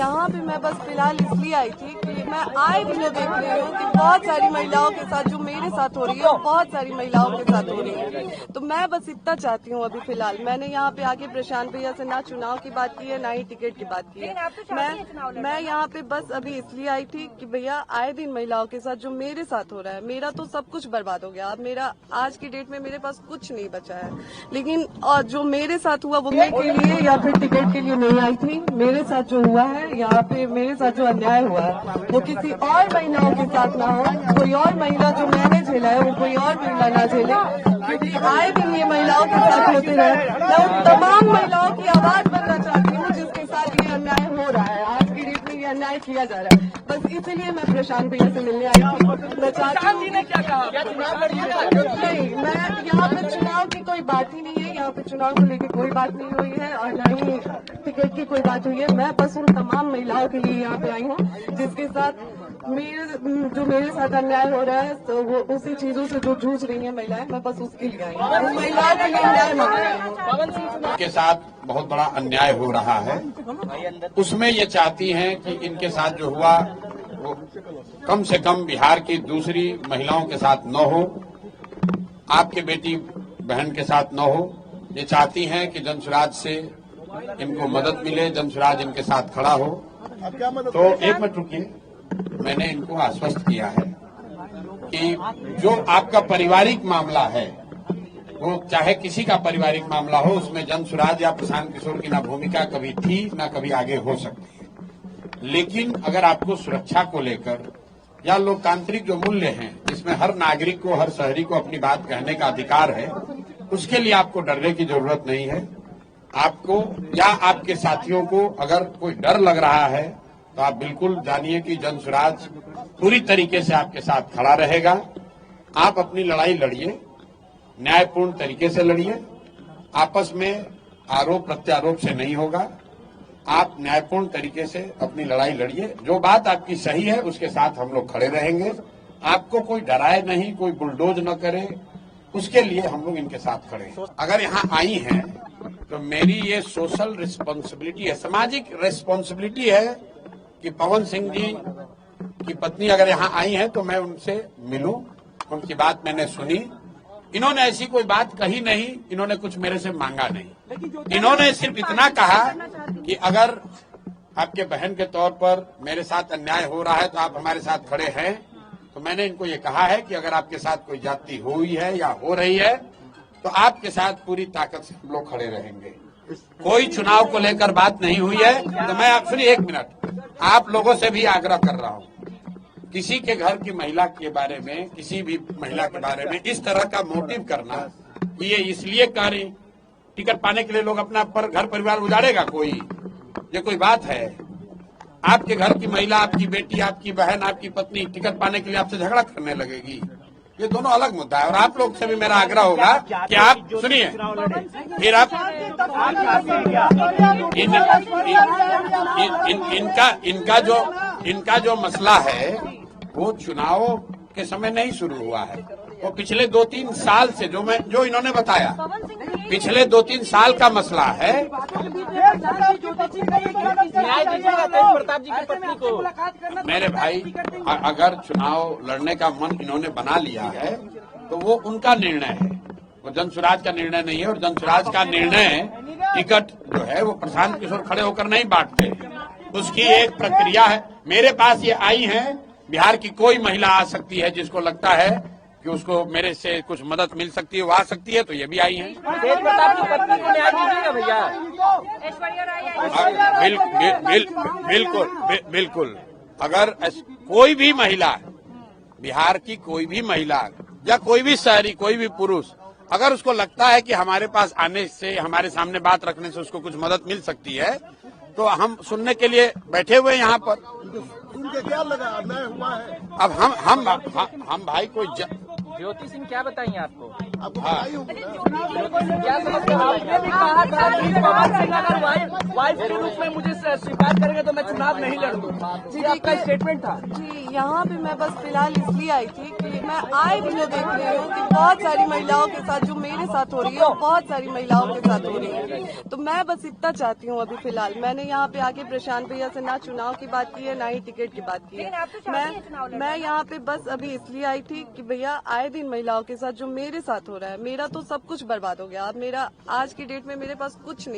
यहाँ पे मैं बस फिलहाल इसलिए आई थी कि मैं आए दिनों देख रही हूँ कि बहुत सारी महिलाओं के साथ जो मेरे साथ हो रही है और बहुत सारी महिलाओं के साथ हो रही है। तो मैं बस इतना चाहती हूँ अभी फिलहाल। मैंने यहाँ पे आके प्रशांत भैया से ना चुनाव की बात की है ना ही टिकट की बात की है। मैं यहाँ पे बस अभी इसलिए आई थी कि भैया आए दिन महिलाओं के साथ जो मेरे साथ हो रहा है, मेरा तो सब कुछ बर्बाद हो गया। अब मेरा आज की डेट में मेरे पास कुछ नहीं बचा है, लेकिन और जो मेरे साथ हुआ वो के लिए या फिर टिकट के लिए नहीं आई थी। मेरे साथ जो हुआ है यहाँ पे, मेरे साथ जो अन्याय हुआ है वो किसी और महिलाओं के साथ ना हो। कोई और महिला जो मैंने झेला है वो कोई और महिला ना झेले, क्योंकि आए दिन ये महिलाओं के साथ होते रहे। मैं उन तमाम महिलाओं की आवाज बनना चाहती हूँ जिसके साथ ये अन्याय हो रहा है, आज की डेट में ये अन्याय किया जा रहा है। बस इसीलिए मैं प्रशांत भैया से मिलने आई थी। मैं चाहती हूँ नहीं, मैं यहाँ पे चुनाव की कोई बात ही नहीं है, यहाँ पे चुनाव को लेकर कोई बात नहीं हुई है और न ही टिकट की कोई बात हुई है। मैं बस उन तमाम महिलाओं के लिए यहाँ पे आई हूँ जिसके साथ मेरे साथ अन्याय हो रहा है, तो वो उसी चीजों से जो जूझ रही है महिलाएं, मैं बस उसके लिए आई हूँ। महिलाओं के लिए न्याय मांग रही हूँ। के साथ बहुत बड़ा अन्याय हो रहा है, उसमें ये चाहती हैं कि इनके साथ जो हुआ वो कम से कम बिहार की दूसरी महिलाओं के साथ न हो, आपके बेटी बहन के साथ न हो। ये चाहती हैं कि जनसुराज से इनको मदद मिले, जनसुराज इनके साथ खड़ा हो। तो एक मिनट रुकिए, मैंने इनको आश्वस्त किया है कि जो आपका पारिवारिक मामला है वो चाहे किसी का पारिवारिक मामला हो, उसमें जनसुराज या प्रशांत किशोर की ना भूमिका कभी थी ना कभी आगे हो सकती है। लेकिन अगर आपको सुरक्षा को लेकर या लोकतांत्रिक जो मूल्य हैं जिसमें हर नागरिक को, हर शहरी को अपनी बात कहने का अधिकार है, उसके लिए आपको डरने की जरूरत नहीं है। आपको या आपके साथियों को अगर कोई डर लग रहा है तो आप बिल्कुल जानिए कि जनसुराज पूरी तरीके से आपके साथ खड़ा रहेगा। आप अपनी लड़ाई लड़िए, न्यायपूर्ण तरीके से लड़िए, आपस में आरोप प्रत्यारोप से नहीं होगा। आप न्यायपूर्ण तरीके से अपनी लड़ाई लड़िए, जो बात आपकी सही है उसके साथ हम लोग खड़े रहेंगे। आपको कोई डराए नहीं, कोई बुलडोज न करे, उसके लिए हम लोग इनके साथ खड़े हैं। अगर यहाँ आई हैं तो मेरी ये सोशल रिस्पॉन्सिबिलिटी है, सामाजिक रिस्पॉन्सिबिलिटी है कि पवन सिंह जी की पत्नी अगर यहाँ आई हैं तो मैं उनसे मिलूं, उनकी बात मैंने सुनी। इन्होंने ऐसी कोई बात कही नहीं, इन्होंने कुछ मेरे से मांगा नहीं। इन्होंने सिर्फ इतना कहा कि अगर आपके बहन के तौर पर मेरे साथ अन्याय हो रहा है तो आप हमारे साथ खड़े हैं। तो मैंने इनको ये कहा है कि अगर आपके साथ कोई जाति हुई है या हो रही है तो आपके साथ पूरी ताकत से हम लोग खड़े रहेंगे। कोई चुनाव को लेकर बात नहीं हुई है। तो मैं आप सुनिए एक मिनट, आप लोगों से भी आग्रह कर रहा हूँ, किसी के घर की महिला के बारे में, किसी भी महिला के बारे में इस तरह का मोटिव करना कि ये इसलिए कर रही टिकट पाने के लिए लोग अपना घर परिवार उजाड़ेगा, ये कोई बात है? आपके घर की महिला, आपकी बेटी, आपकी बहन, आपकी पत्नी टिकट पाने के लिए आपसे झगड़ा करने लगेगी, ये दोनों अलग मुद्दा है। और आप लोग से भी मेरा आग्रह होगा कि आप सुनिए, फिर आप इनका जो मसला है वो चुनाव के समय नहीं शुरू हुआ है, वो पिछले 2-3 साल से जो इन्होंने बताया, पिछले 2-3 साल का मसला है। मेरे भाई, अगर चुनाव लड़ने का मन इन्होंने बना लिया है तो वो उनका निर्णय है, वो जनसुराज का निर्णय नहीं है। और जनसुराज का निर्णय टिकट जो है वो प्रशांत किशोर खड़े होकर नहीं बांटते, उसकी एक प्रक्रिया है। मेरे पास ये आई हैं, बिहार की कोई महिला आ सकती है जिसको लगता है कि उसको मेरे से कुछ मदद मिल सकती है, वो आ सकती है, तो ये भी आई हैं। तेज प्रताप की पत्नी को न्याय दीजिएगा भैया। बिल्कुल। अगर कोई भी महिला, बिहार की कोई भी महिला या कोई भी शहरी, कोई भी पुरुष, अगर उसको लगता है कि हमारे पास आने से, हमारे सामने बात रखने से उसको कुछ मदद मिल सकती है, तो हम सुनने के लिए बैठे हुए यहाँ पर। क्या लगा अन्याय हुआ है? अब हम भाई कोई ज्योति सिंह क्या बताइए आपको? क्या समझते हैं? आपने भी कहा था कि पवन सिंह अगर वाइफ के रूप में मुझे स्वीकार करेंगे तो मैं चुनाव नहीं लड़ूंगा, ये आपका स्टेटमेंट था। जी, यहाँ पे मैं बस फिलहाल इसलिए आई थी कि मैं आए दिनों देख रही हूँ कि बहुत सारी महिलाओं के साथ जो मेरे साथ हो रही है, बहुत सारी महिलाओं के साथ हो रही है। तो मैं बस इतना चाहती हूँ अभी फिलहाल। मैंने यहाँ पे आके प्रशांत भैया से ना चुनाव की बात की है, ना ही टिकट की बात की है। मैं यहाँ पे बस अभी इसलिए आई थी कि भैया आए दिन महिलाओं के साथ जो मेरे साथ हो रहा है, मेरा तो सब कुछ बर्बाद हो गया। अब मेरा आज की डेट में मेरे पास कुछ नहीं।